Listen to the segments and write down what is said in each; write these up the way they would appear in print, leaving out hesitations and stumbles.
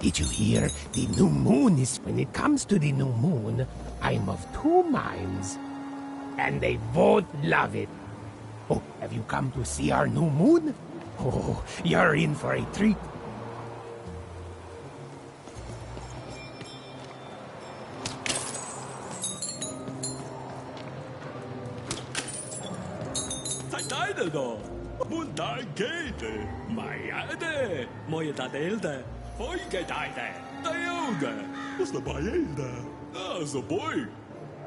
Did you hear? The new moon is... When it comes to the new moon, I'm of two minds. And they both love it. Oh, have you come to see our new moon? Oh, you're in for a treat. Zwei-Stadt, Montagnete, Maiade, Moje Tadelde, Folgetide, Diode, was the Bayelde, as a boy,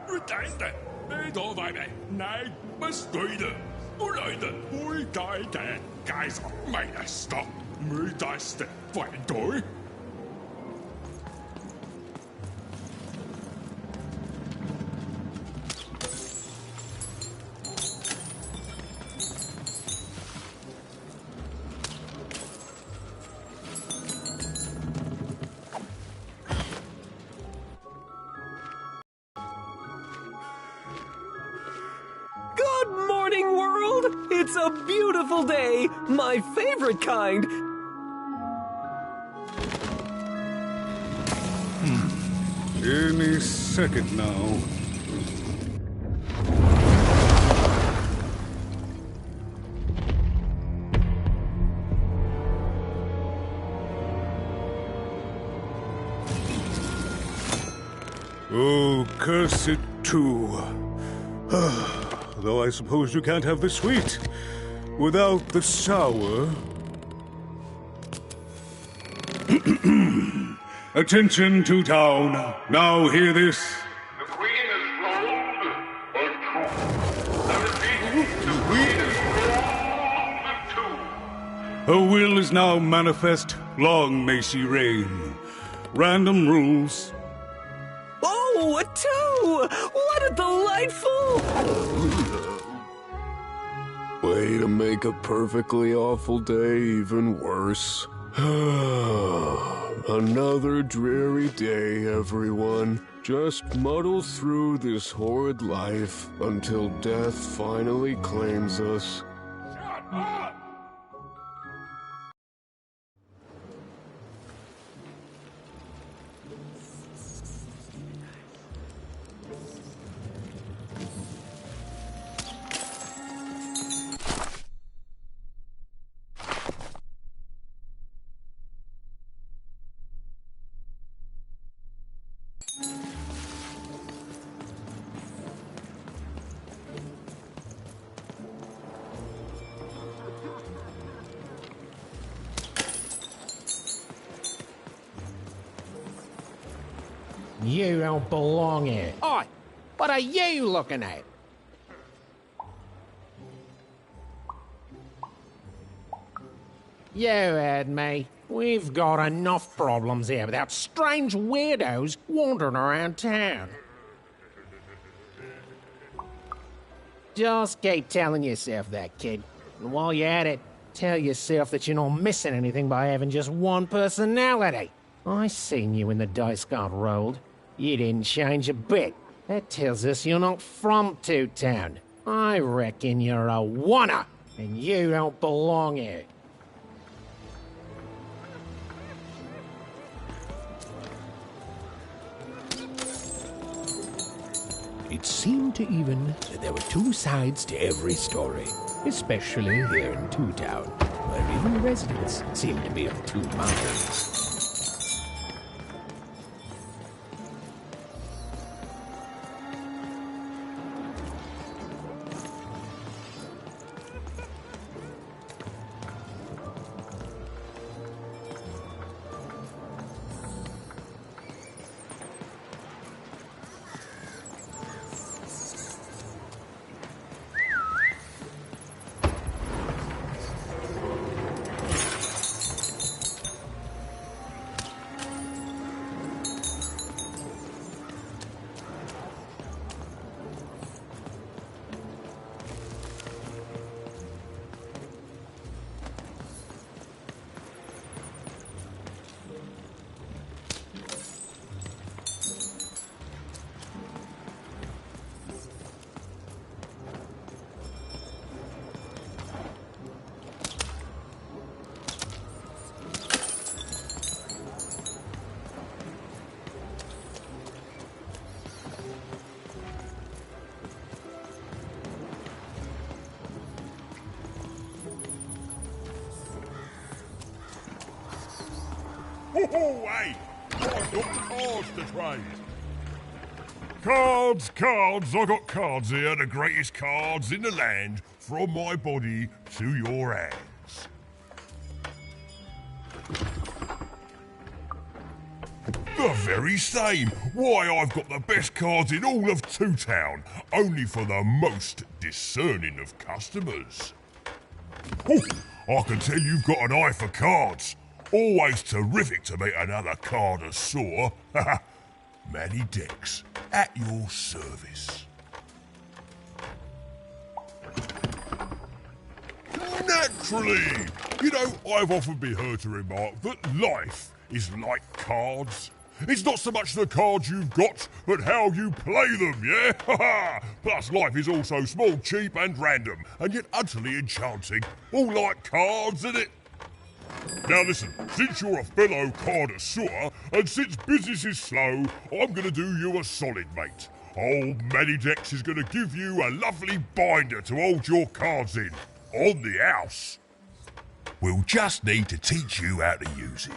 Retende, Beethoven, Night, Bestride, Uleide, Ulgeide, Kaiser, Meister, Mütterste, Feindoi. Good morning, world! It's a beautiful day, my favorite kind. Any second now. Oh, curse it too. Though I suppose you can't have the sweet without the sour. Attention to town. Now hear this. The Queen is rolled, or two. I repeat, the Queen is rolled, two. Her will is now manifest. Long may she reign. Random rules. Oh, a two! What a delightful... Way to make a perfectly awful day even worse. Another dreary day, everyone. Just muddle through this horrid life until death finally claims us. Shut up! You don't belong here. Oi! What are you looking at? You heard me. We've got enough problems here without strange weirdos wandering around town. Just keep telling yourself that, kid. And while you're at it, tell yourself that you're not missing anything by having just one personality. I seen you when the dice got rolled. You didn't change a bit. That tells us you're not from Two-Town. I reckon you're a oner, and you don't belong here. It seemed to even that there were two sides to every story, especially here in Two-Town, where even the residents seem to be of two minds. Oh, hey! I've got cards to trade. Cards, cards, I got cards here, the greatest cards in the land, from my body to your hands. The very same. Why, I've got the best cards in all of Two Town, only for the most discerning of customers. Oh, I can tell you've got an eye for cards. Always terrific to meet another connoisseur. Manny Dex, at your service. Naturally! You know, I've often been heard to remark that life is like cards. It's not so much the cards you've got, but how you play them, yeah? Plus, life is also small, cheap and random, and yet utterly enchanting. All like cards, isn't it? Now listen, since you're a fellow connoisseur, and since business is slow, I'm going to do you a solid, mate. Old Manny Dex is going to give you a lovely binder to hold your cards in, on the house. We'll just need to teach you how to use it.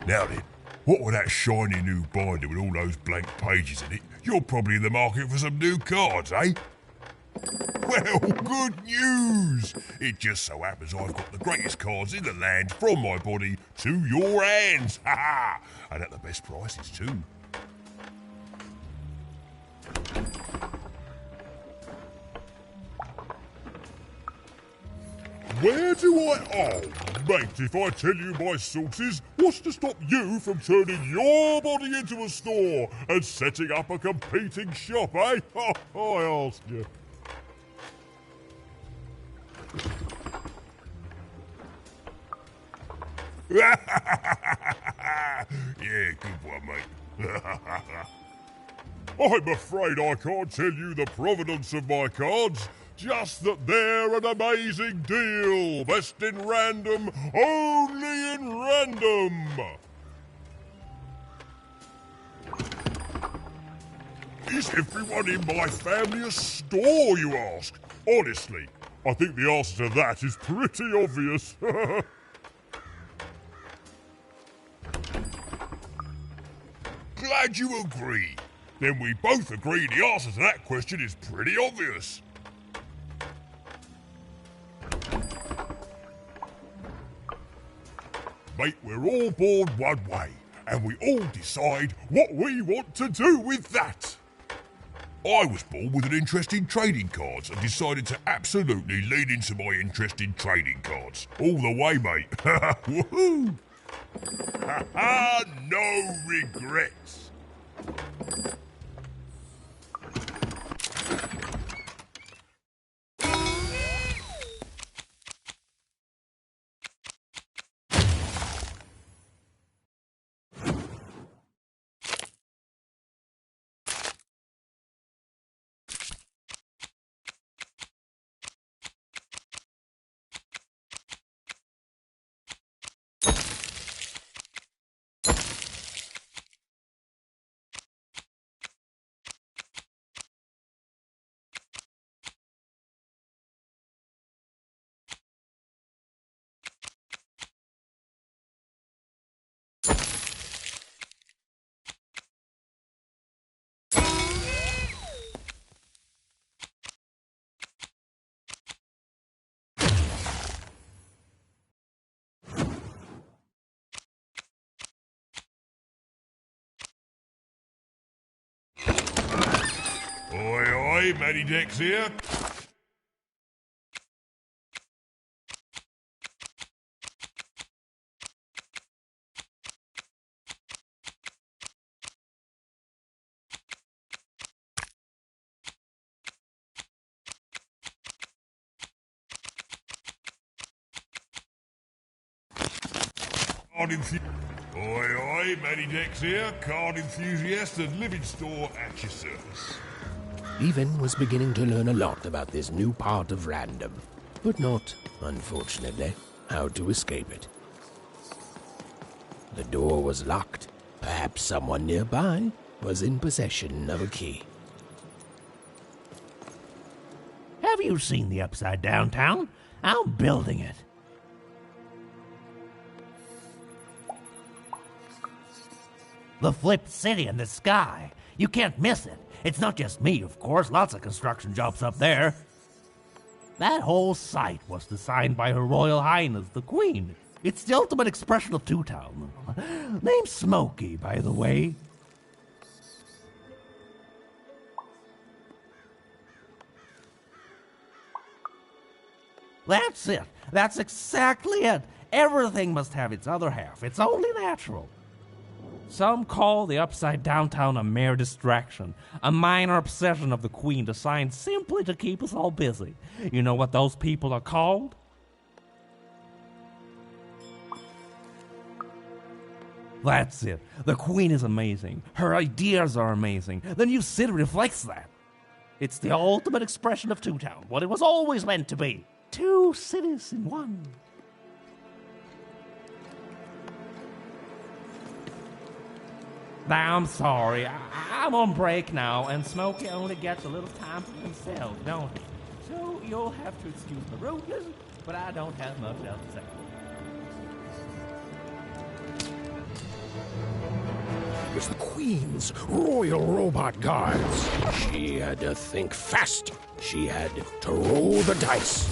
Now then, what with that shiny new binder with all those blank pages in it, you're probably in the market for some new cards, eh? Well, good news! It just so happens I've got the greatest cards in the land from my body to your hands, ha-ha! And at the best prices too. Where do I... Oh, mate, if I tell you my sources, what's to stop you from turning your body into a store and setting up a competing shop, eh? Oh, I ask you. Yeah, good one, mate. I'm afraid I can't tell you the provenance of my cards, just that they're an amazing deal, best in random, only in random. Is everyone in my family a store, you ask? Honestly, I think the answer to that is pretty obvious. Glad you agree. Then we both agree the answer to that question is pretty obvious. Mate, we're all born one way, and we all decide what we want to do with that. I was born with an interest in trading cards and decided to absolutely lean into my interest in trading cards. All the way, mate. Woohoo! Ha-ha! No regrets. Oi, oi, Manny Dex here. Oi, oi, Matty Dex here, card enthusiast and living store at your service. Even was beginning to learn a lot about this new part of random, but not, unfortunately, how to escape it. The door was locked. Perhaps someone nearby was in possession of a key. Have you seen the Upside Down Town? I'm building it. The flipped city in the sky. You can't miss it. It's not just me, of course. Lots of construction jobs up there. That whole site was designed by Her Royal Highness, the Queen. It's the ultimate expression of Two-Town. Name's Smokey, by the way. That's it. That's exactly it. Everything must have its other half. It's only natural. Some call the Upside Down Town a mere distraction, a minor obsession of the Queen designed simply to keep us all busy. You know what those people are called? That's it. The Queen is amazing. Her ideas are amazing. The new city reflects that. It's the ultimate expression of Two-Town, what it was always meant to be. Two cities in one. I'm sorry. I'm on break now, and Smokey only gets a little time for himself, don't he? So you'll have to excuse the rudeness, but I don't have much else to say. It was the Queen's Royal Robot Guards. She had to think fast. She had to roll the dice.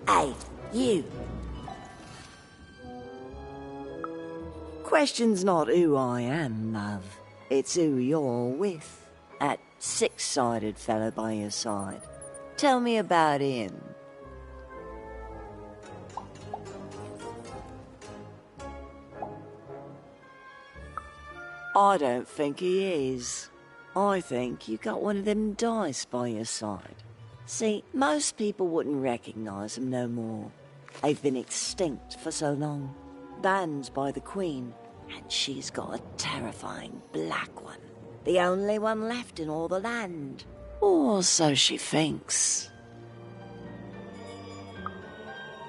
Hey, you. Question's not who I am, love. It's who you're with. That six-sided fellow by your side. Tell me about him. I don't think he is. I think you got one of them dice by your side. See, most people wouldn't recognise them no more. They've been extinct for so long. Banned by the Queen, and she's got a terrifying black one. The only one left in all the land. Or so she thinks.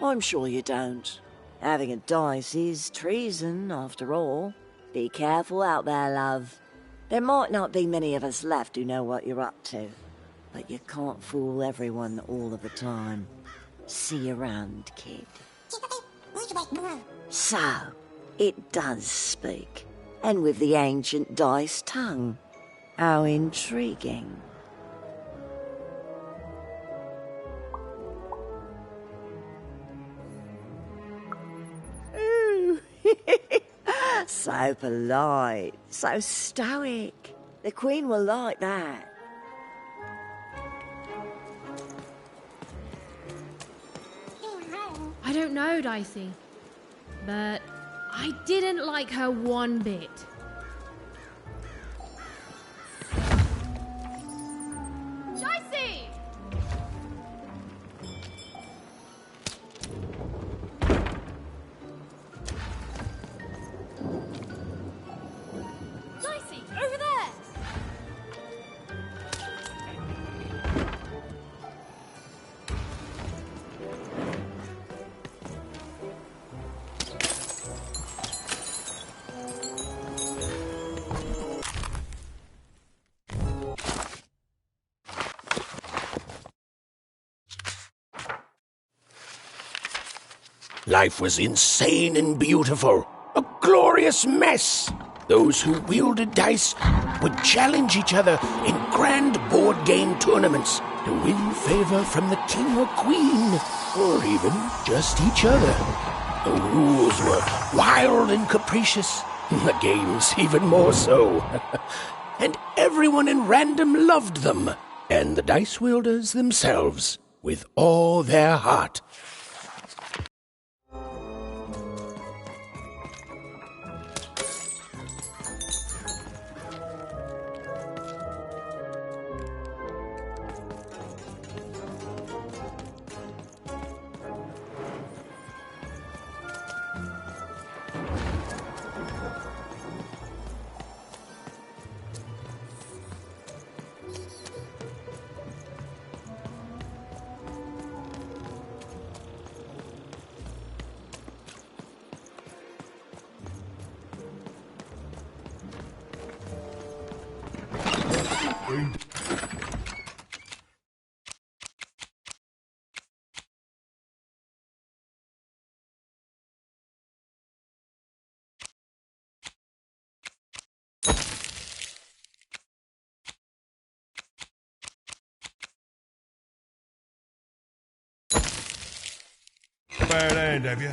I'm sure you don't. Having a dice is treason, after all. Be careful out there, love. There might not be many of us left who know what you're up to, but you can't fool everyone all of the time. See you around, kid. So, it does speak, and with the ancient dice tongue. How intriguing. Ooh. So polite, so stoic. The Queen will like that. I don't know, Dicey, but I didn't like her one bit. Dicey! Dicey, over there! Life was insane and beautiful. A glorious mess. Those who wielded dice would challenge each other in grand board game tournaments to win favor from the king or queen, or even just each other. The rules were wild and capricious, the games even more so. And everyone in Random loved them, and the dice wielders themselves, with all their heart. Bad hand, have you?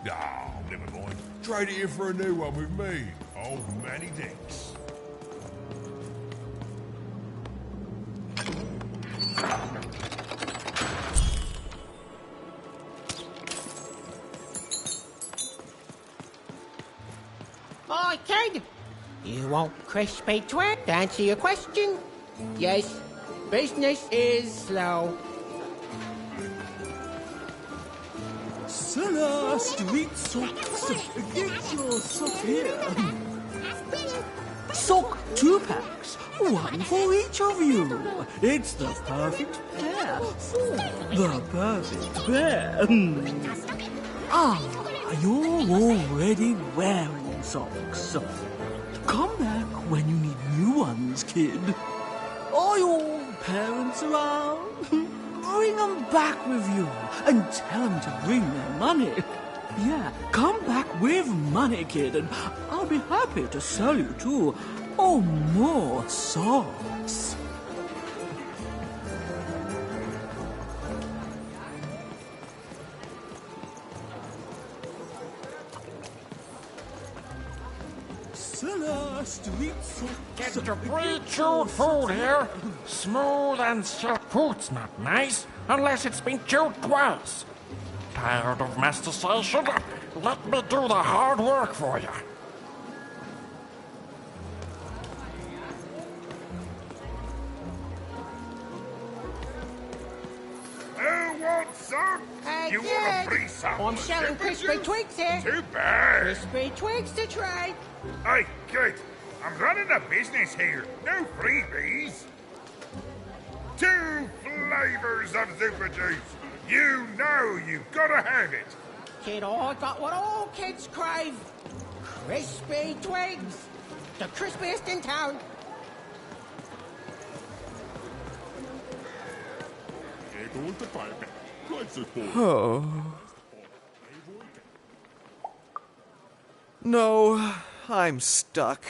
Ah, never mind. Trade it in for a new one with me. Old Manny Dix. Hi, kid. You want crispy twat to answer your question? Yes, business is slow. Cellar Street Socks. Get your sock here. Sock 2 packs. One for each of you. It's the perfect pair. The perfect pair. You're already wearing socks. Come back when you need new ones, kid. Are your parents around? bring them back with you and tell them to bring their money. Yeah, come back with money, kid, and I'll be happy to sell you 2 or more songs. Get your pre-chewed food here. Smooth and silk food's not nice unless it's been chewed twice. Tired of mastication? Let me do the hard work for you. Who wants some? You want a free some? I'm selling crispy twigs here. Too bad. Crispy twigs to trade. Hey, kid, I'm running a business here. No freebies. 2 flavors of super juice. You know you've got to have it. Kid, I got what all kids crave. Crispy twigs. The crispiest in town. Oh. No, I'm stuck.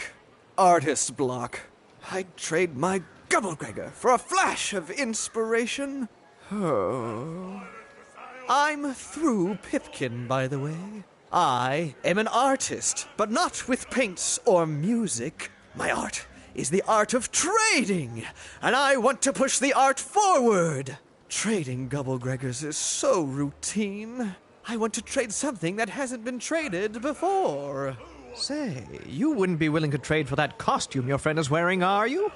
Artist block. I'd trade my Gubblegregor for a flash of inspiration. Oh. I'm through Pipkin, by the way. I am an artist, but not with paints or music. My art is the art of trading, and I want to push the art forward. Trading Gubblegregors is so routine. I want to trade something that hasn't been traded before. Say, you wouldn't be willing to trade for that costume your friend is wearing, are you?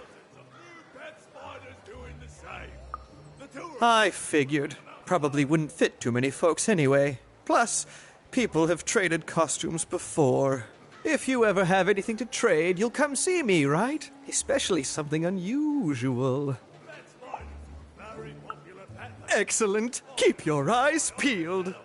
I figured. Probably wouldn't fit too many folks anyway. Plus, people have traded costumes before. If you ever have anything to trade, you'll come see me, right? Especially something unusual. Excellent. Keep your eyes peeled.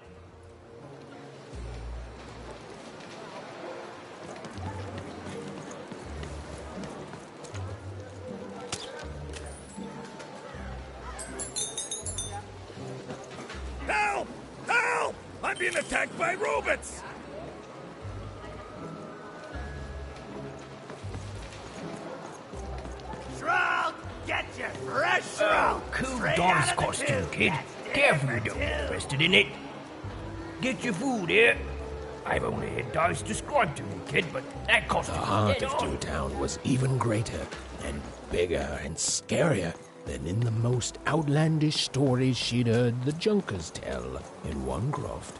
Help! Help! I'm being attacked by robots! Shrug! Get your fresh shrug! Cool Don's costume, kid. Careful you don't get twisted in it. Get your food here. I've only had dice described to me, kid, but that costume... The heart of Toontown was even greater and bigger and scarier than in the most outlandish stories she'd heard the Junkers tell in one croft.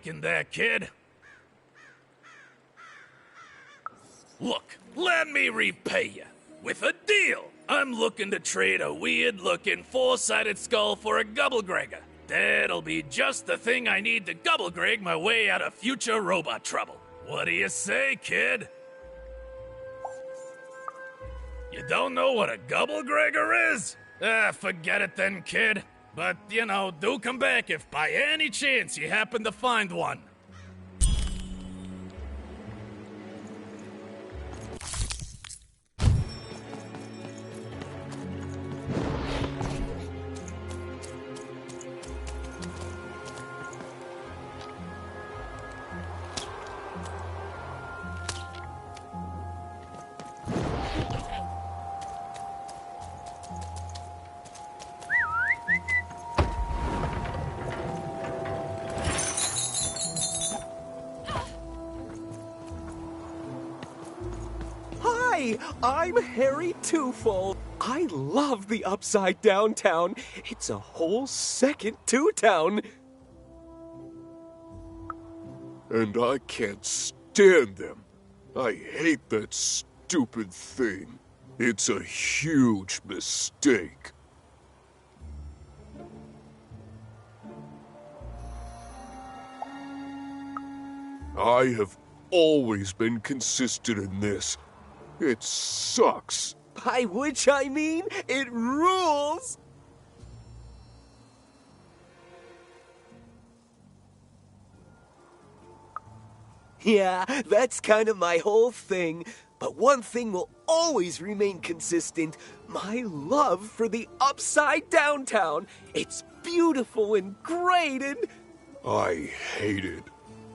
thinking there, kid? Look, let me repay you. With a deal. I'm looking to trade a weird-looking four-sided skull for a Gubblegregger. That'll be just the thing I need to Gubblegreg my way out of future robot trouble. What do you say, kid? You don't know what a Gubblegregger is? Forget it then, kid. But, do come back if by any chance you happen to find one. Hi, I'm Harry Twofold. I love the Upside Down Town. It's a whole second Two-Town. And I can't stand them. I hate that stupid thing. It's a huge mistake. I have always been consistent in this. It sucks. By which I mean, it rules! Yeah, that's kind of my whole thing. But one thing will always remain consistent. My love for the Upside Down Town. It's beautiful and great and... I hate it.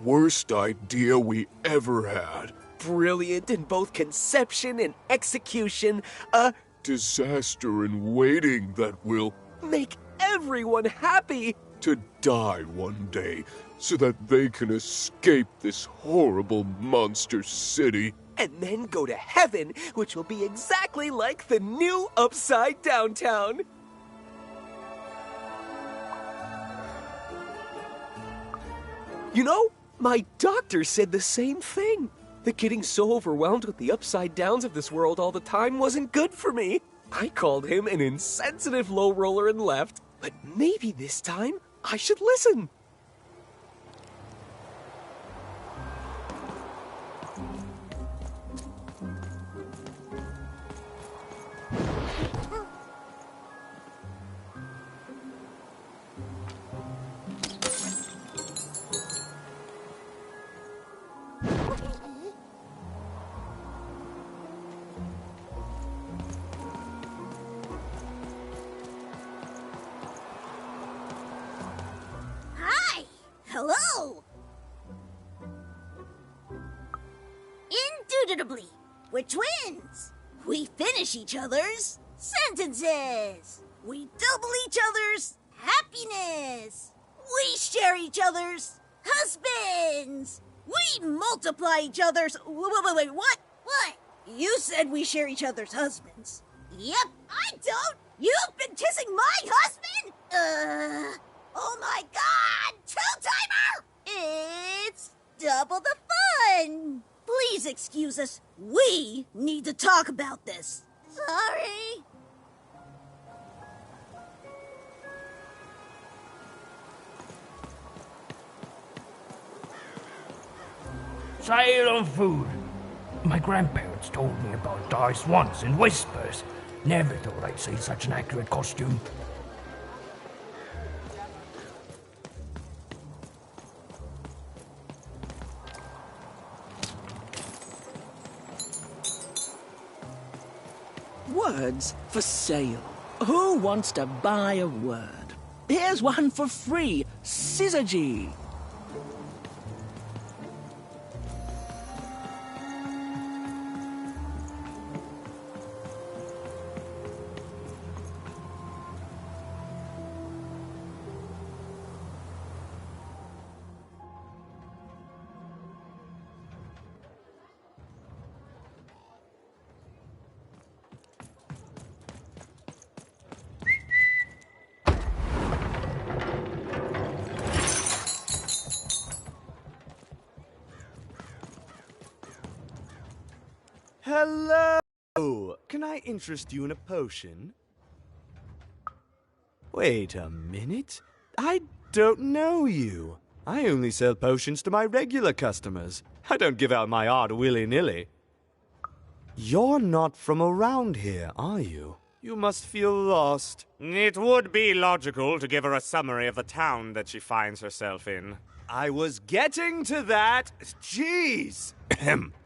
Worst idea we ever had. Brilliant in both conception and execution. A disaster in waiting that will make everyone happy. To die one day so that they can escape this horrible monster city. And then go to heaven, which will be exactly like the new Upside Down Town. You know, my doctor said the same thing. That getting so overwhelmed with the upside downs of this world all the time wasn't good for me. I called him an insensitive low roller and left. But maybe this time I should listen. Hello! Indubitably, we're twins. We finish each other's sentences. We double each other's happiness. We share each other's husbands. We multiply each other's... Wait, what? What? You said we share each other's husbands. Yep, I don't. You've been kissing my husband? Oh my God! Two-timer! It's double the fun! Please excuse us. We need to talk about this. Sorry. Sale on food. My grandparents told me about dice once in whispers. Never thought I'd see such an accurate costume. Words for sale. Who wants to buy a word? Here's one for free. Syzygy. Hello! Can I interest you in a potion? Wait a minute. I don't know you. I only sell potions to my regular customers. I don't give out my art willy-nilly. You're not from around here, are you? You must feel lost. It would be logical to give her a summary of the town that she finds herself in. I was getting to that. Jeez!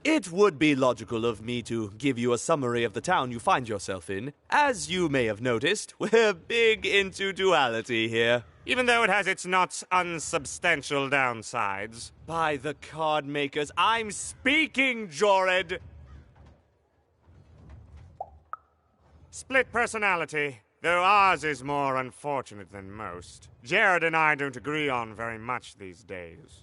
It would be logical of me to give you a summary of the town you find yourself in. As you may have noticed, we're big into duality here. Even though it has its not unsubstantial downsides. By the card makers, I'm speaking, Jorid! Split personality, though ours is more unfortunate than most. Jared and I don't agree on very much these days.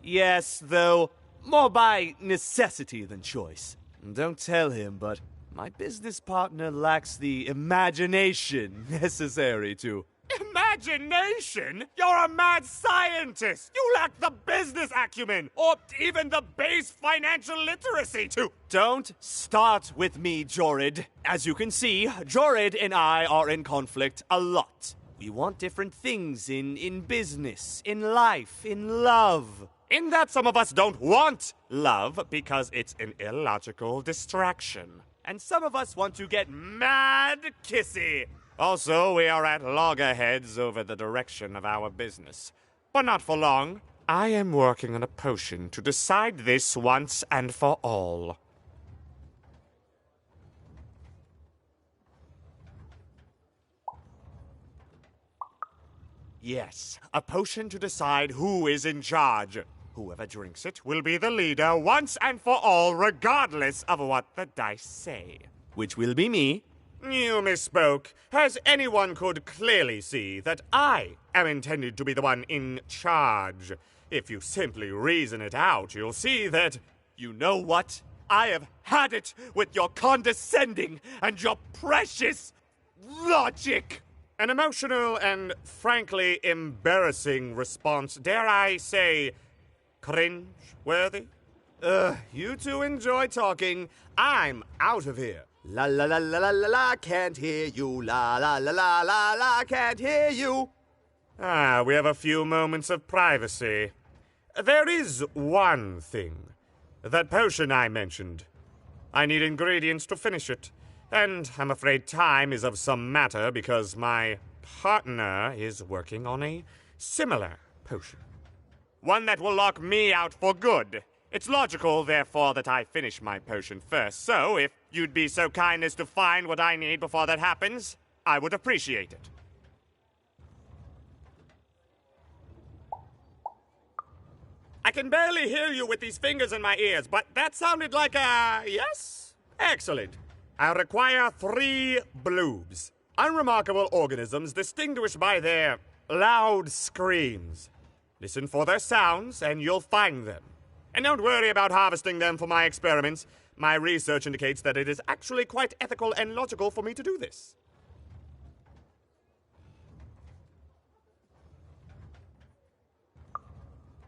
Yes, though, more by necessity than choice. Don't tell him, but my business partner lacks the imagination necessary to... Imagination? You're a mad scientist! You lack the business acumen, or even the base financial literacy to... Don't start with me, Jorid. As you can see, Jorid and I are in conflict a lot. We want different things in business, in life, in love. In that some of us don't want love because it's an illogical distraction. And some of us want to get mad kissy. Also, we are at loggerheads over the direction of our business. But not for long. I am working on a potion to decide this once and for all. Yes, a potion to decide who is in charge. Whoever drinks it will be the leader once and for all, regardless of what the dice say. Which will be me. You misspoke, as anyone could clearly see that I am intended to be the one in charge. If you simply reason it out, you'll see that... You know what? I have had it with your condescending and your precious logic. An emotional and frankly embarrassing response, dare I say, cringe-worthy? You two enjoy talking. I'm out of here. La la la la la la la, can't hear you. La la la la la la, can't hear you. Ah, we have a few moments of privacy. There is one thing. That potion I mentioned. I need ingredients to finish it. And I'm afraid time is of some matter because my partner is working on a similar potion. One that will lock me out for good. It's logical, therefore, that I finish my potion first. So, if you'd be so kind as to find what I need before that happens, I would appreciate it. I can barely hear you with these fingers in my ears, but that sounded like a yes? Excellent. I require 3 bloobs. Unremarkable organisms distinguished by their loud screams. Listen for their sounds, and you'll find them. And don't worry about harvesting them for my experiments. My research indicates that it is actually quite ethical and logical for me to do this.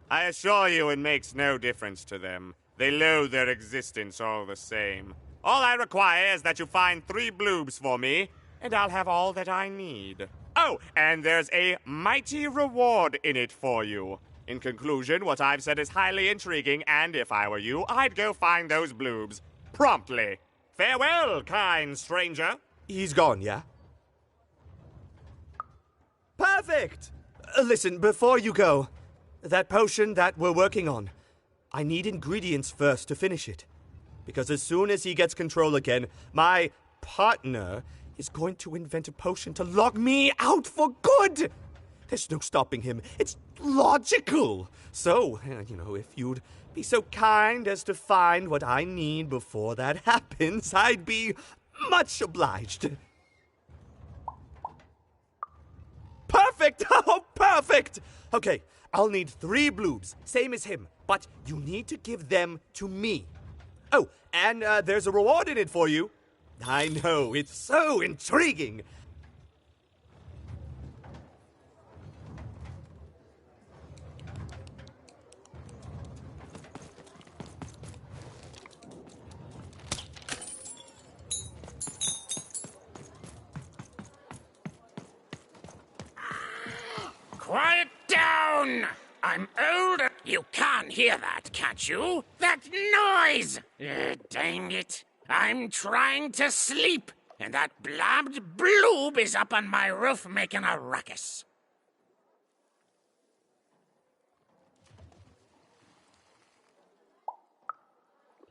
I assure you it makes no difference to them. They loathe their existence all the same. All I require is that you find 3 bloobs for me, and I'll have all that I need. Oh, and there's a mighty reward in it for you. In conclusion, what I've said is highly intriguing, and if I were you, I'd go find those bloobs. Promptly. Farewell, kind stranger. He's gone, yeah? Perfect! Listen, before you go, that potion that we're working on, I need ingredients first to finish it. Because as soon as he gets control again, my partner is going to invent a potion to lock me out for good! There's no stopping him. It's logical. So, if you'd be so kind as to find what I need before that happens, I'd be much obliged. Perfect! Oh, perfect! Okay, I'll need 3 bloobs, same as him, but you need to give them to me. Oh, and there's a reward in it for you. I know, it's so intriguing. Quiet down! I'm old. You can't hear that, can't you? That noise! Dang it. I'm trying to sleep, and that blabbed bloob is up on my roof making a ruckus.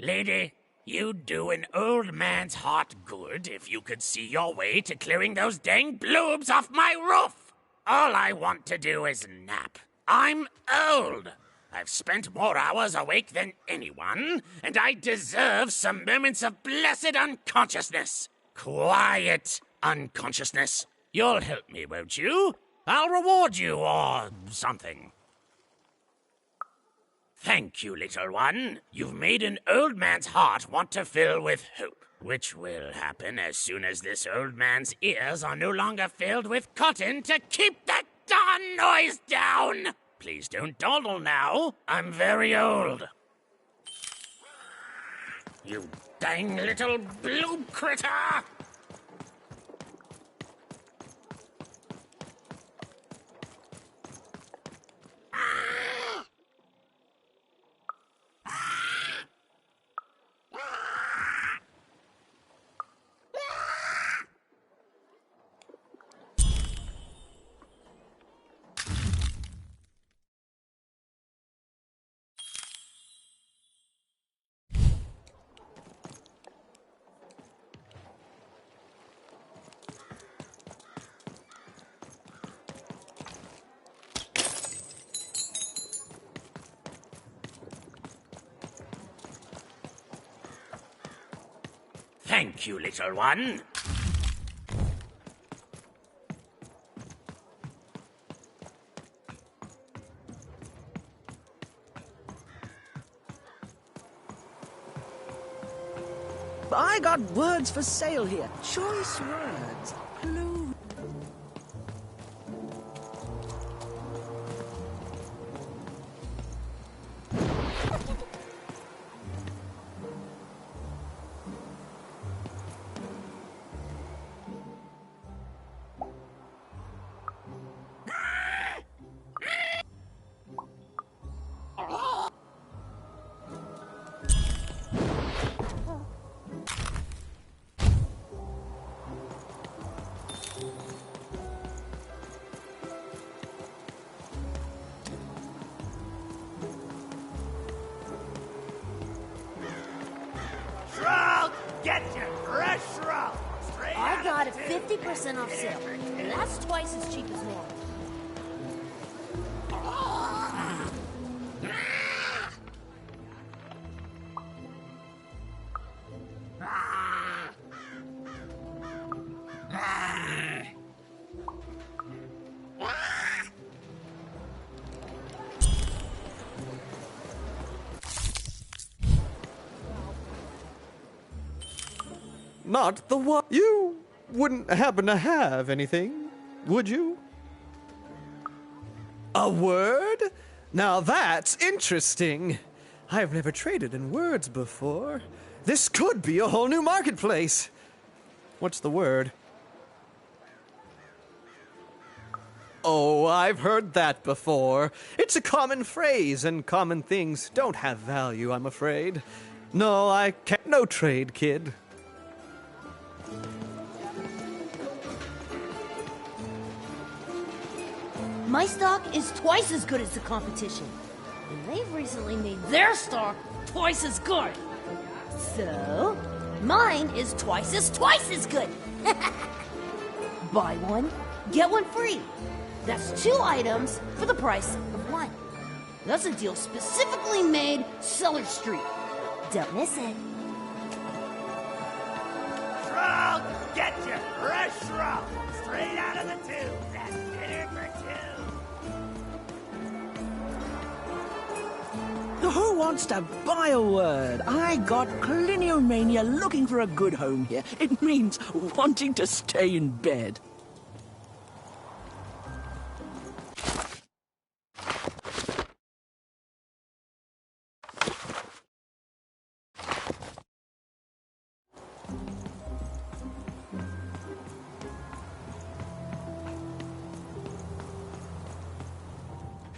Lady, you'd do an old man's heart good if you could see your way to clearing those dang bloobs off my roof. All I want to do is nap. I'm old. I've spent more hours awake than anyone, and I deserve some moments of blessed unconsciousness. Quiet unconsciousness. You'll help me, won't you? I'll reward you or something. Thank you, little one. You've made an old man's heart want to fill with hope, which will happen as soon as this old man's ears are no longer filled with cotton to keep that darn noise down. Please don't dawdle now. I'm very old. You dang little bloob critter! Thank you, little one. I got words for sale here. Choice words. Clue. Get your fresh roll. I got it 50% off sale. That's twice as cheap as normal. Not the one. You wouldn't happen to have anything, would you? A word? Now that's interesting. I've never traded in words before. This could be a whole new marketplace. What's the word? Oh, I've heard that before. It's a common phrase, and common things don't have value, I'm afraid. No, I can't. No trade, kid. My stock is twice as good as the competition. And they've recently made their stock twice as good. So, mine is twice as good. Buy one, get one free. That's 2 items for the price of 1. That's a deal specifically made Cellar Street. Don't miss it. Roll, get your fresh roll. Straight out of the tube. That's dinner for 2. Who wants to buy a word? I got cliniomania looking for a good home here. It means wanting to stay in bed.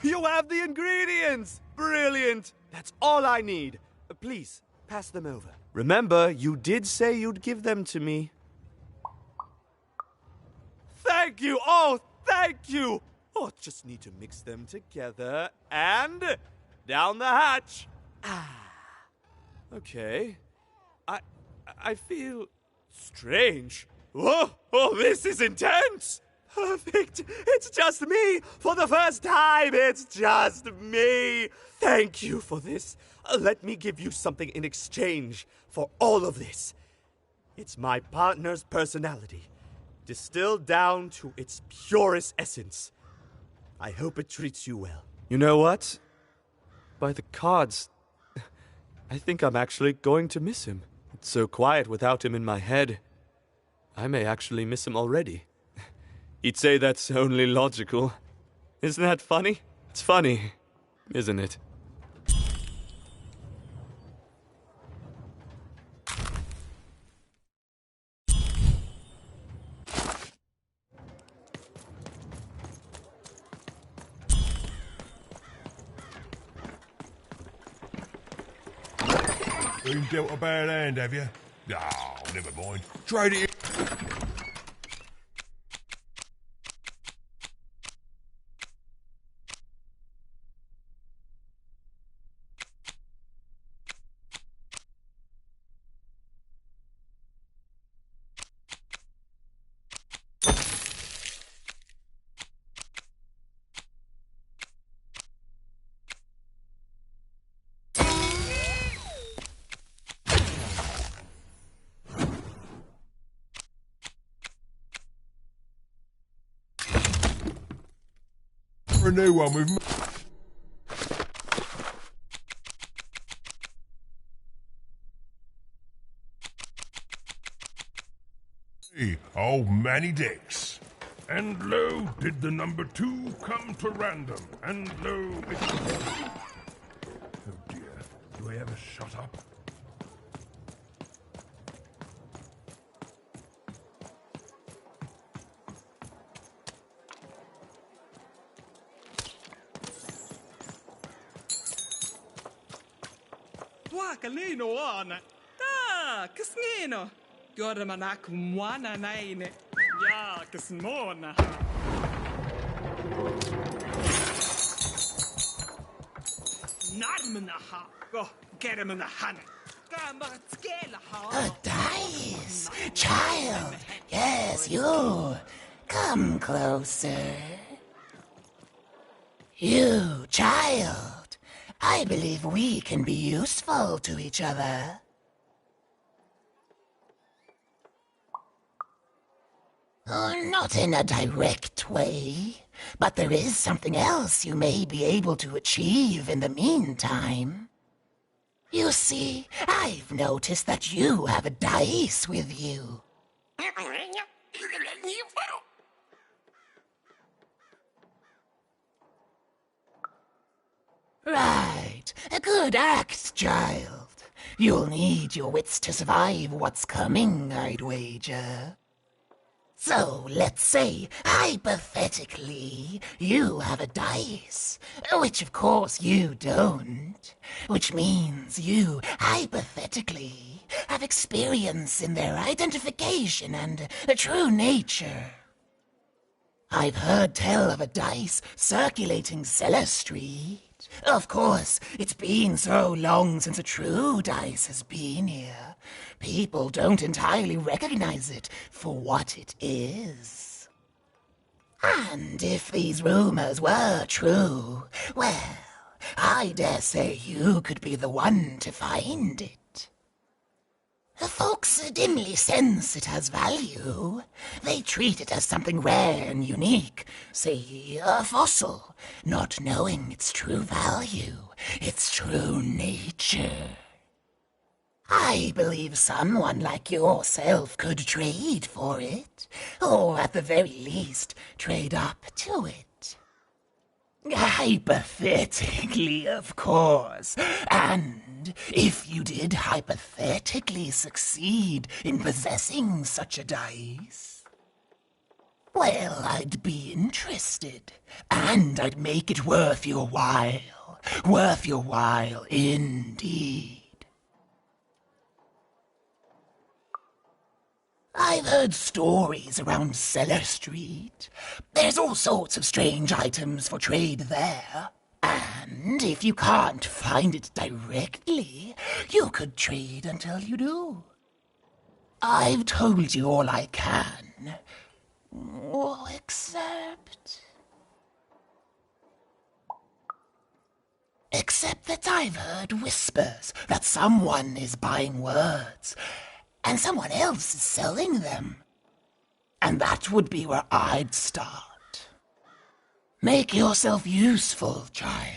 You have the ingredients! Brilliant! That's all I need. Please, pass them over. Remember, you did say you'd give them to me. Thank you! Oh, thank you! Oh, just need to mix them together and down the hatch. Okay. I feel strange. Whoa! Oh, this is intense! Perfect! It's just me! For the first time, it's just me! Thank you for this. Let me give you something in exchange for all of this. It's my partner's personality, distilled down to its purest essence. I hope it treats you well. You know what? By the cards, I think I'm actually going to miss him. It's so quiet without him in my head. I may actually miss him already. He'd say that's only logical. Isn't that funny? It's funny, isn't it? Been dealt a bad hand, have you? Oh, never mind. Trade it. For a new one with me. Old Manny Dix. And lo, did the number 2 come to random. And lo, it... Oh dear, do I ever shut up? Kalino on. Kasnino. Gormanak mwana naine. Ya kasmona. Narmanaha. Go get him in the hand. A dice! Child! Yes, you! Come closer. You, child! I believe we can be useful to each other. Not in a direct way, but there is something else you may be able to achieve in the meantime. You see, I've noticed that you have a dice with you. Right. A good act, child. You'll need your wits to survive what's coming, I'd wager. So, let's say, hypothetically, you have a dice, which of course you don't, which means you, hypothetically, have experience in their identification and true nature. I've heard tell of a dice circulating Cellar Street. Of course, it's been so long since a true dice has been here. People don't entirely recognize it for what it is. And if these rumors were true, well, I dare say you could be the one to find it. Folks dimly sense it has value. They treat it as something rare and unique, say a fossil, not knowing its true value, its true nature. I believe someone like yourself could trade for it, or at the very least, trade up to it. Hypothetically, of course. And if you did hypothetically succeed in possessing such a dice, Well, I'd be interested, and I'd make it worth your while. Worth your while indeed. I've heard stories around Cellar Street. There's all sorts of strange items for trade there. And if you can't find it directly, you could trade until you do. I've told you all I can. Well, except that I've heard whispers that someone is buying words, and someone else is selling them. And that would be where I'd start. Make yourself useful, child.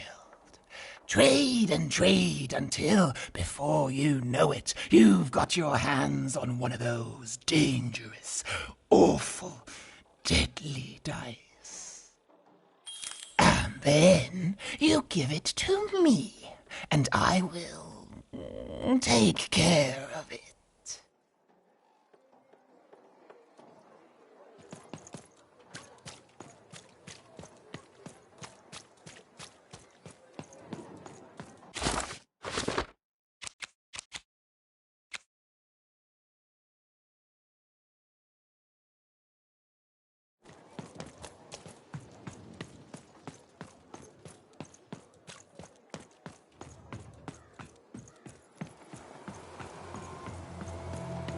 Trade and trade until, before you know it, you've got your hands on one of those dangerous, awful, deadly dice. And then you give it to me, and I will take care of it.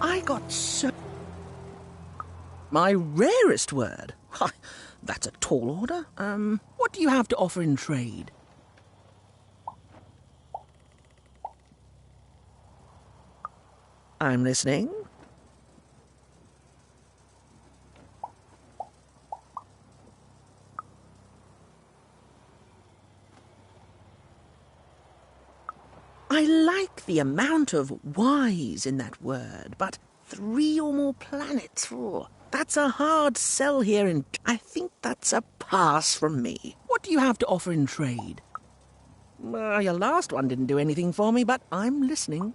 I got so... My rarest word? Why, that's a tall order. What do you have to offer in trade? I'm listening. I like the amount of Y's in that word, but 3 or more planets, that's a hard sell here, and I think that's a pass from me. What do you have to offer in trade? Your last one didn't do anything for me, but I'm listening.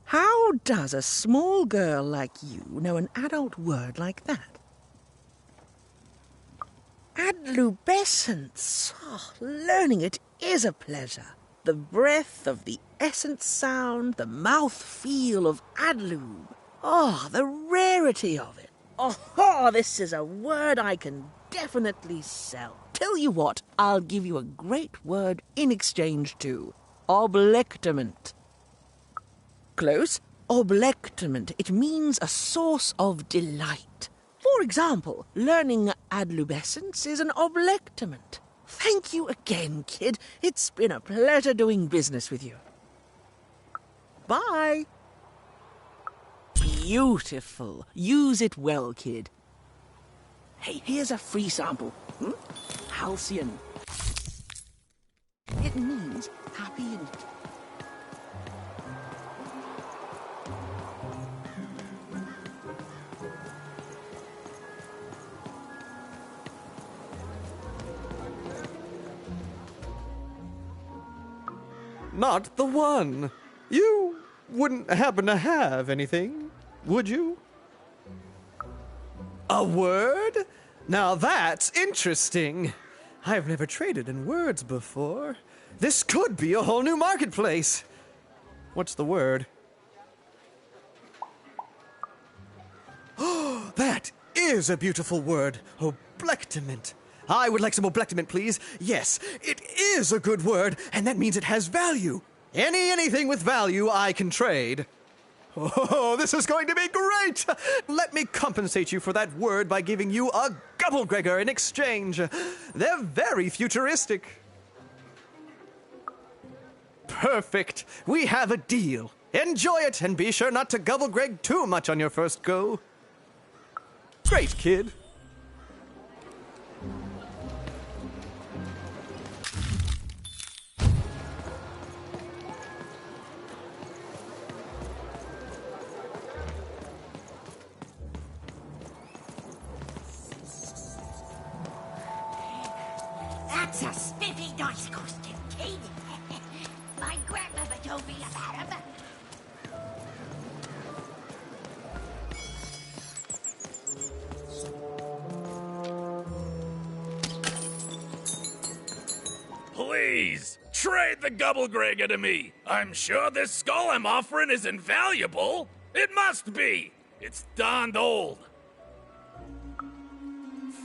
How does a small girl like you know an adult word like that? Adlubescence. Oh, learning it is a pleasure. The breath of the essence sound, the mouth feel of adlube. Oh, the rarity of it. Oh, this is a word I can definitely sell. Tell you what, I'll give you a great word in exchange too. Oblectament. Close. Oblectament. It means a source of delight. For example, learning adlubescence is an oblectament. Thank you again, kid. It's been a pleasure doing business with you. Bye. Beautiful. Use it well, kid. Hey, here's a free sample. Halcyon. It means happy and... Not the one. You wouldn't happen to have anything, would you? A word? Now that's interesting. I've never traded in words before. This could be a whole new marketplace. What's the word? Oh, that is a beautiful word. Oblectament. I would like some oblectament, please. Yes, it is a good word, and that means it has value. Anything with value I can trade. Oh, this is going to be great! Let me compensate you for that word by giving you a Gubblegregor in exchange. They're very futuristic. Perfect. We have a deal. Enjoy it, and be sure not to Gubblegreg too much on your first go. Great, kid. That's a spiffy nice costume, kid. My grandmother told me about him. Please, trade the Gubblegregor to me. I'm sure this skull I'm offering is invaluable. It must be. It's darned old.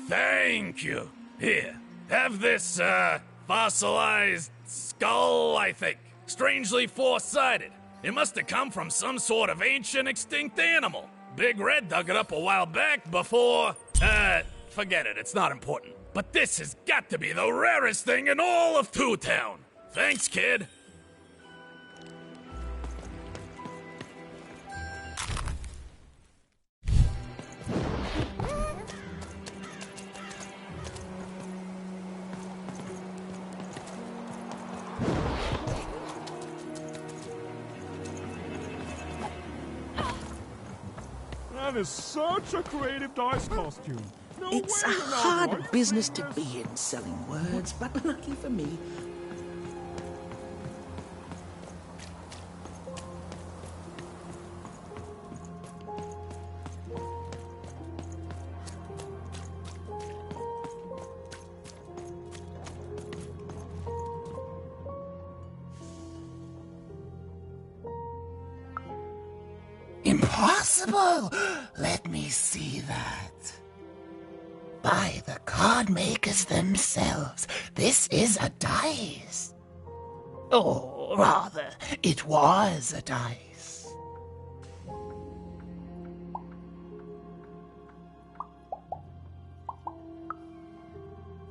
Thank you. Here, have this, fossilized skull, I think. Strangely four-sided. It must have come from some sort of ancient extinct animal. Big Red dug it up a while back before... forget it, it's not important. But this has got to be the rarest thing in all of Two Town. Thanks, kid. That is such a creative dice costume. No It's way a you're not hard right. business to be in, selling words, but lucky for me, Impossible! Let me see that. By the card makers themselves, this is a dice. Or rather, it was a dice.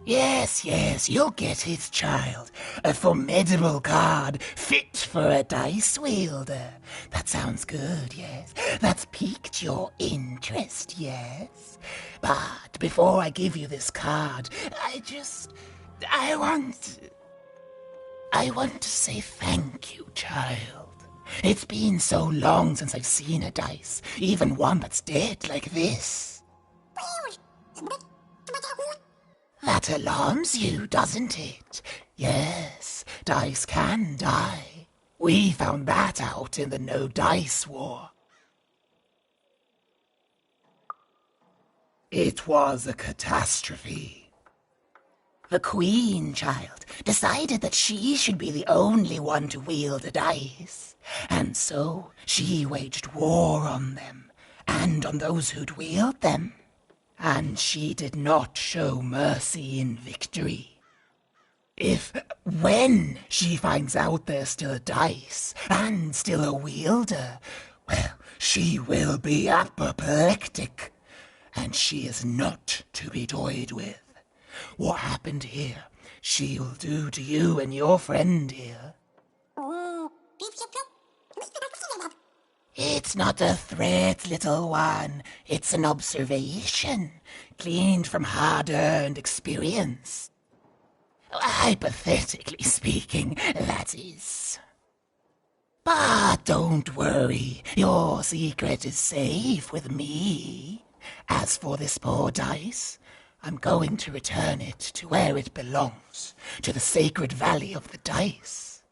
Yes, you'll get it, child. A formidable card, fit for a dice wielder. That sounds good, yes. That's piqued your interest, yes. But before I give you this card, I want to say thank you, child. It's been so long since I've seen a dice, even one that's dead like this. That alarms you, doesn't it? Yes, dice can die. We found that out in the No Dice War. It was a catastrophe. The Queen, child, decided that she should be the only one to wield a dice, and so she waged war on them, and on those who'd wield them. And she did not show mercy in victory. When she finds out there's still a dice, and still a wielder, well, she will be apoplectic. And she is not to be toyed with. What happened here, she'll do to you and your friend here. It's not a threat, little one. It's an observation, gleaned from hard-earned experience. Hypothetically speaking, that is. But don't worry, your secret is safe with me. As for this poor dice, I'm going to return it to where it belongs, to the sacred valley of the dice.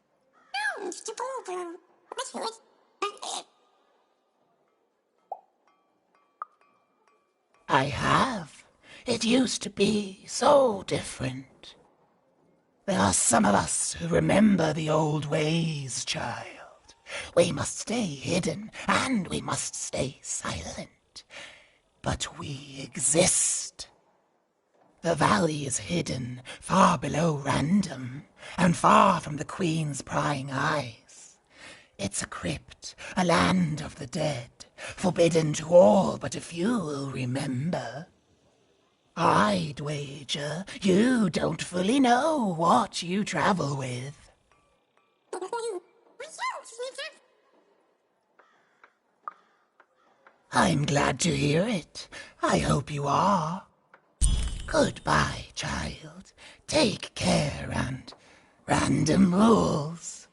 I have. It used to be so different. There are some of us who remember the old ways, child. We must stay hidden, and we must stay silent. But we exist. The valley is hidden, far below random, and far from the Queen's prying eyes. It's a crypt, a land of the dead, forbidden to all but a few will remember. I'd wager you don't fully know what you travel with. I'm glad to hear it. I hope you are. Goodbye, child. Take care and random rules.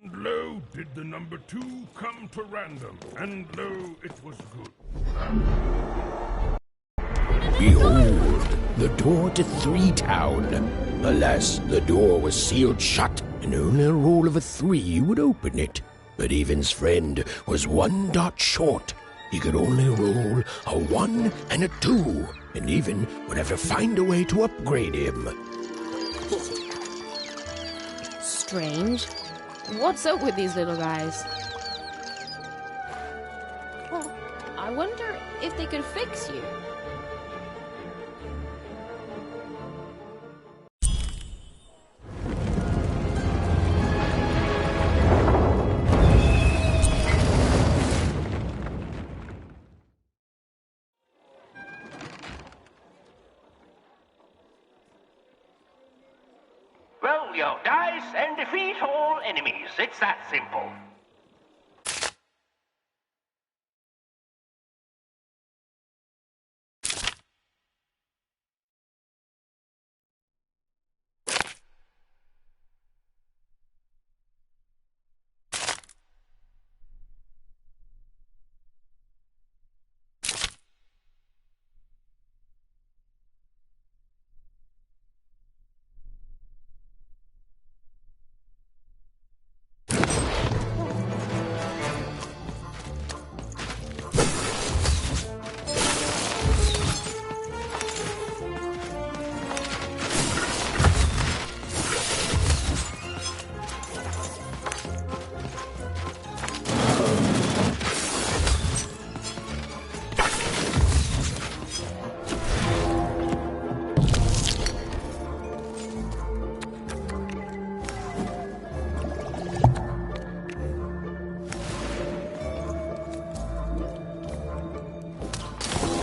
And lo, did the number 2 come to random, and lo, it was good. Behold, the door to Three Town. Alas, the door was sealed shut, and only a roll of a 3 would open it. But Evan's friend was 1 dot short. He could only roll a 1 and a 2, and Even would have to find a way to upgrade him. Strange. What's up with these little guys? Well, I wonder if they could fix you. Roll your dice and defeat all enemies. It's that simple.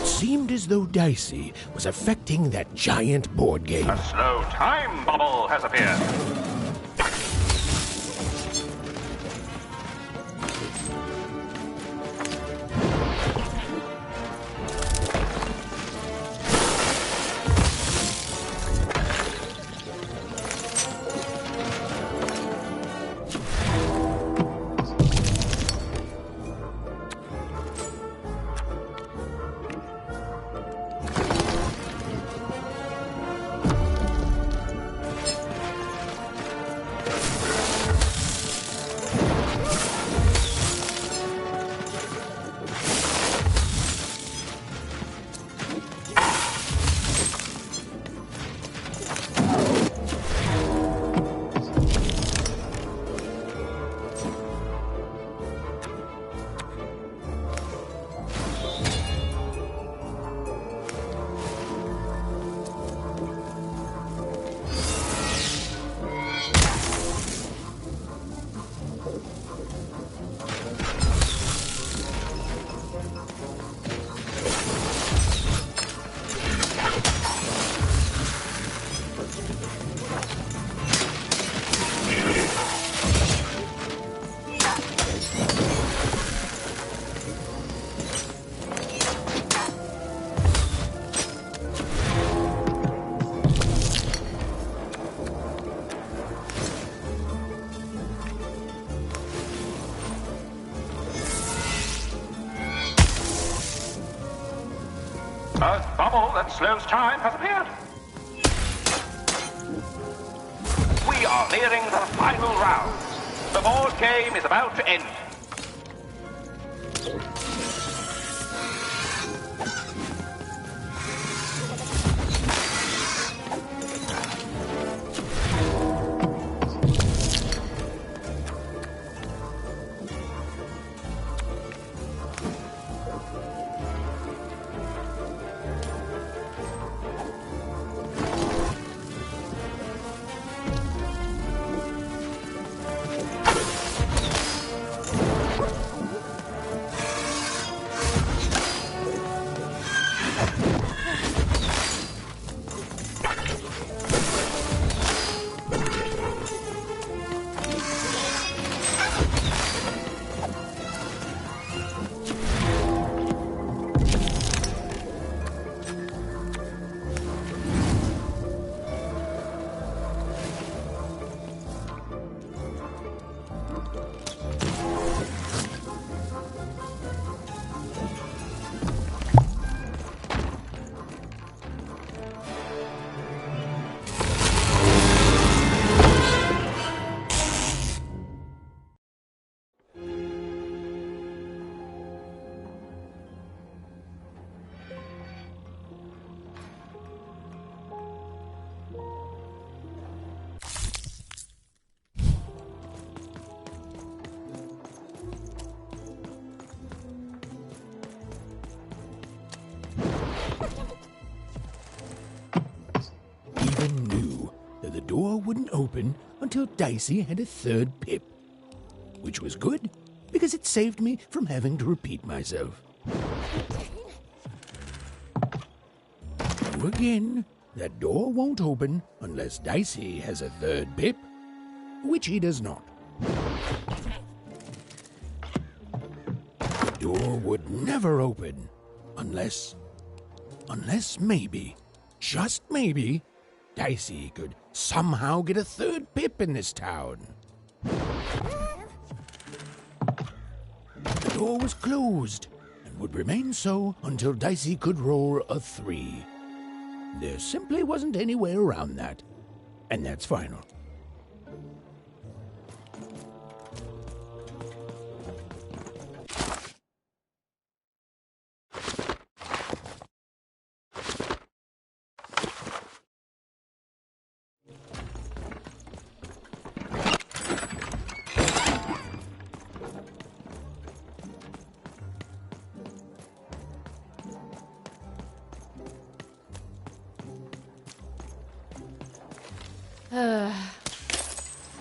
Seemed as though Dicey was affecting that giant board game. A slow time bubble has appeared. A bubble that slows time has appeared. We are nearing the final round. The board game is about to end. open until Dicey had a third pip. Which was good, because it saved me from having to repeat myself. So again, that door won't open unless Dicey has a third pip, which he does not. The door would never open unless maybe, just maybe, Dicey could somehow get a third pip in this town. The door was closed and would remain so until Dicey could roll a 3. There simply wasn't any way around that, and that's final.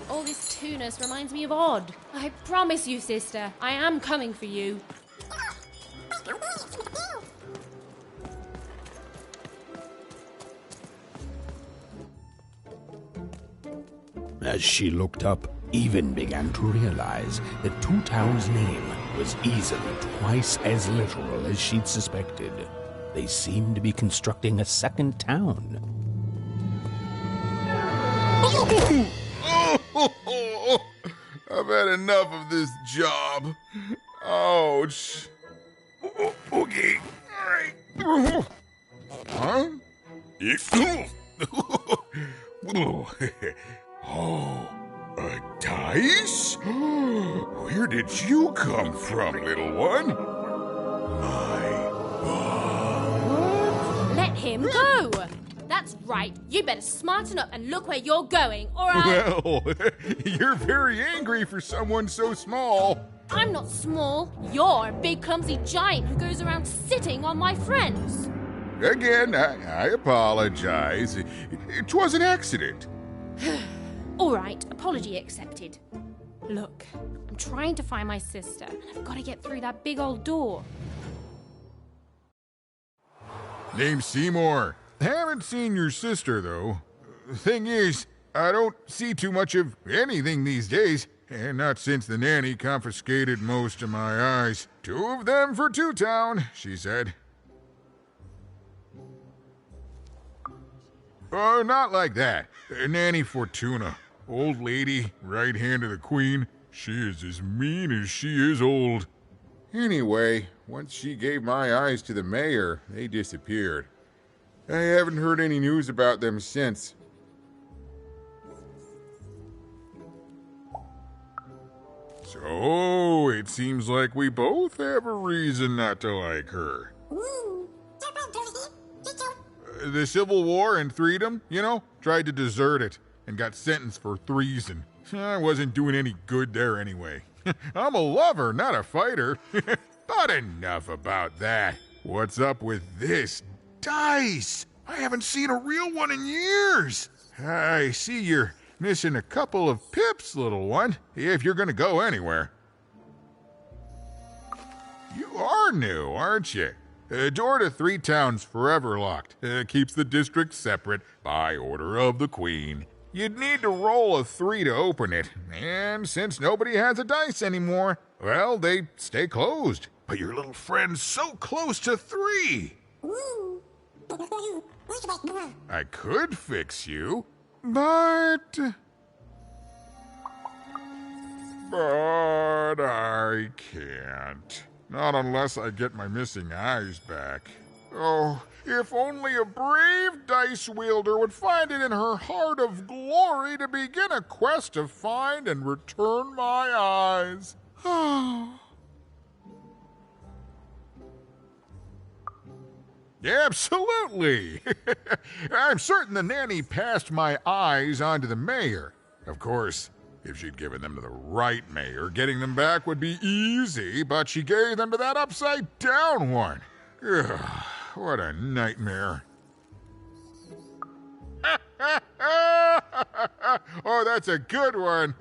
All this tunus reminds me of Odd. I promise you, sister, I am coming for you. As she looked up, Even began to realize that Two Town's name was easily twice as literal as she'd suspected. They seemed to be constructing a second town. I've had enough of this job. Ouch. Okay. All right. Huh? Oh, a dice? Where did you come from, little one? Let him go! That's right. You better smarten up and look where you're going, or I'll... Well, you're very angry for someone so small. I'm not small. You're a big, clumsy giant who goes around sitting on my friends. Again, I apologize. It was an accident. All right, apology accepted. Look, I'm trying to find my sister, and I've got to get through that big old door. Name's Seymour. Haven't seen your sister, though. Thing is, I don't see too much of anything these days, and not since the nanny confiscated most of my eyes. 2 of them for Two Town, she said. Oh, not like that. Nanny Fortuna. Old lady, right hand of the queen. She is as mean as she is old. Anyway, once she gave my eyes to the mayor, they disappeared. I haven't heard any news about them since. So, it seems like we both have a reason not to like her. The Civil War and Freedom, you know, tried to desert it and got sentenced for treason. I wasn't doing any good there anyway. I'm a lover, not a fighter. But enough about that. What's up with this dice? I haven't seen a real one in years. I see you're missing a couple of pips, little one, if you're gonna go anywhere. You are new, aren't you? Door to Three Towns forever locked. Keeps the district separate by order of the Queen. You'd need to roll a 3 to open it, and since nobody has a dice anymore, well, they stay closed. But your little friend's so close to 3. I could fix you, but I can't. Not unless I get my missing eyes back. Oh, if only a brave dice wielder would find it in her heart of glory to begin a quest to find and return my eyes. Absolutely. I'm certain the nanny passed my eyes on to the mayor. Of course, if she'd given them to the right mayor, getting them back would be easy, but she gave them to that upside-down one. Ugh, what a nightmare. Oh, that's a good one.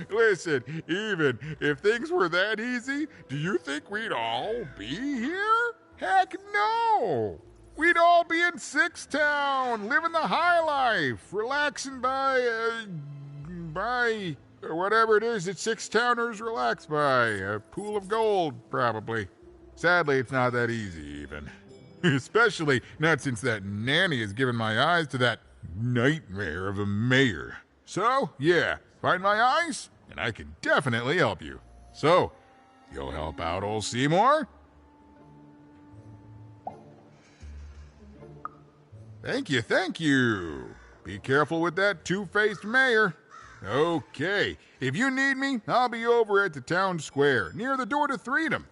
Listen, even if things were that easy, do you think we'd all be here? Heck no! We'd all be in Six Town, living the high life, relaxing by whatever it is that Six Towners relax by. A pool of gold, probably. Sadly, it's not that easy, even. Especially not since that nanny has given my eyes to that nightmare of a mayor. So, yeah, find my eyes, and I can definitely help you. So, you'll help out old Seymour? Thank you, thank you. Be careful with that two-faced mayor. Okay, if you need me, I'll be over at the town square, near the door to Freedom.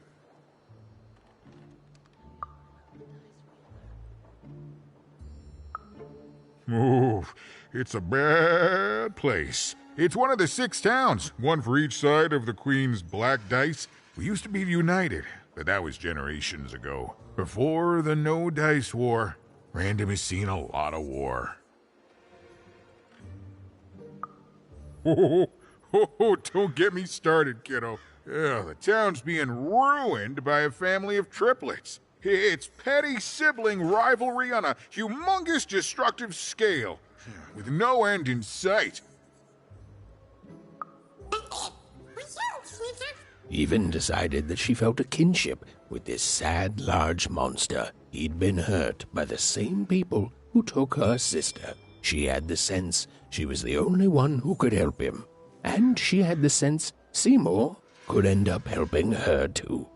Oh, it's a bad place. It's one of the 6 towns, one for each side of the Queen's black dice. We used to be united, but that was generations ago. Before the No Dice War, Random has seen a lot of war. Oh, don't get me started, kiddo. The town's being ruined by a family of triplets. It's petty sibling rivalry on a humongous destructive scale, with no end in sight. Even decided that she felt a kinship with this sad, large monster. He'd been hurt by the same people who took her sister. She had the sense she was the only one who could help him. And she had the sense Seymour could end up helping her too.